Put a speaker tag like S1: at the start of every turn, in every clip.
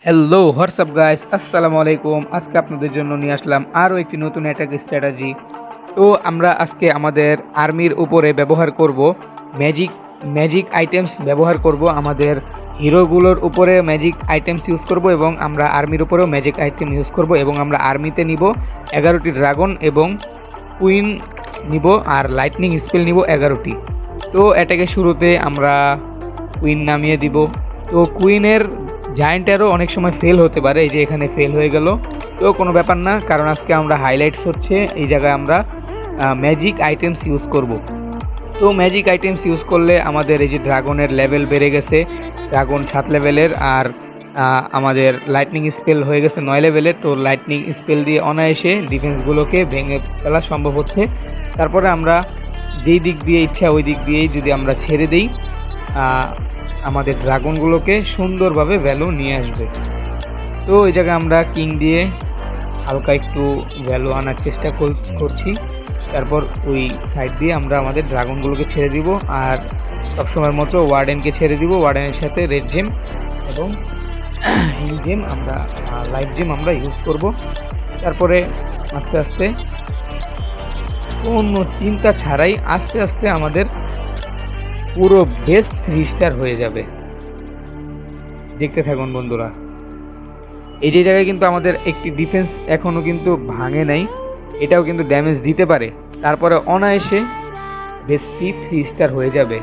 S1: Hello WhatsApp guys, আসসালামু আলাইকুম। আজকে আপনাদের জন্য নিয়ে আসলাম আরও একটি নতুন অ্যাটাক স্ট্র্যাটেজি। তো আমরা আজকে আমাদের আর্মির উপরে ব্যবহার করব ম্যাজিক ম্যাজিক আইটেমস ব্যবহার করব। আমাদের হিরোগুলোর উপরে ম্যাজিক আইটেমস ইউজ করব এবং আমরা আর্মির উপরেও ম্যাজিক আইটেম ইউজ করব এবং আমরা আর্মিতে নিব 11টি ড্রাগন এবং কুইন নিব আর লাইটনিং স্পেল নিব 11টি। তো অ্যাটাকের শুরুতে আমরা কুইন নামিয়ে দিব। তো কুইনের জায়ান্টেরও অনেক সময় ফেল হতে পারে, এই যে এখানে ফেল হয়ে গেল। তো কোনো ব্যাপার না, কারণ আজকে আমরা হাইলাইটস হচ্ছে এই জায়গায় আমরা ম্যাজিক আইটেমস ইউজ করব। তো ম্যাজিক আইটেমস ইউজ করলে আমাদের এই যে ড্রাগনের লেভেল বেড়ে গেছে, ড্রাগন 7 লেভেলের, আর আমাদের লাইটনিং স্পেল হয়ে গেছে 9 লেভেলের। তো লাইটনিং স্পেল দিয়ে অনায়াসে ডিফেন্সগুলোকে ভেঙে ফেলা সম্ভব হচ্ছে। তারপরে আমরা যেই দিক দিয়ে ইচ্ছা ওই দিক দিয়েই যদি আমরা ছেড়ে দিই, আমাদের ড্রাগনগুলোকে সুন্দরভাবে ভ্যালু নিয়ে আসবে। তো এই জায়গায় আমরা কিং দিয়ে হালকা একটু ভ্যালু আনার চেষ্টা করছি। তারপর ওই সাইড দিয়ে আমরা আমাদের ড্রাগনগুলোকে ছেড়ে দিব, আর সবসময়ের মতো ওয়ার্ডেনকে ছেড়ে দিব। ওয়ার্ডেনের সাথে রেড জেম এবং হিল জেম আমরা লাইফ জেম আমরা ইউজ করব। তারপরে আস্তে আস্তে কোনো চিন্তা ছাড়াই আস্তে আস্তে আমাদের পুরো বেস 3 স্টার হয়ে যাবে। দেখতে থাকুন বন্ধুরা। এই যে জায়গায় কিন্তু আমাদের একটি ডিফেন্স এখনও কিন্তু ভাঙে নাই, এটাও কিন্তু ড্যামেজ দিতে পারে। তারপরে অনায়াসে বেসটি 3 স্টার হয়ে যাবে।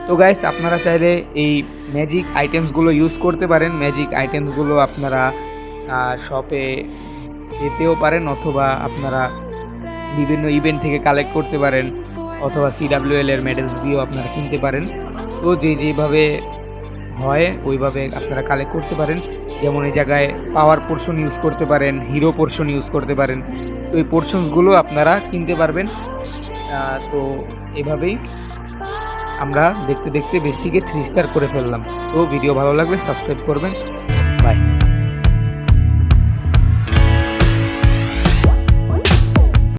S1: তো গাইস, আপনারা চাইলে এই ম্যাজিক আইটেমসগুলো ইউজ করতে পারেন। ম্যাজিক আইটেমসগুলো আপনারা শপে পেতেও পারেন, অথবা আপনারা বিভিন্ন ইভেন্ট থেকে কালেক্ট করতে পারেন, অথবা CWL এর মেডেলস দিয়েও আপনারা কিনতে পারেন। তো যেভাবে হয় ওইভাবে আপনারা কালেক্ট করতে পারেন। যেমন এই জায়গায় পাওয়ার পোর্শন ইউজ করতে পারেন, হিরো পোর্শন ইউজ করতে পারেন। তো এই পোর্শনসগুলো আপনারা কিনতে পারবেন। তো এভাবেই আমরা দেখতে দেখতে বেসটিকে 3 স্টার করে ফেললাম। তো ভিডিও ভালো লাগলে সাবস্ক্রাইব করবেন। বাই।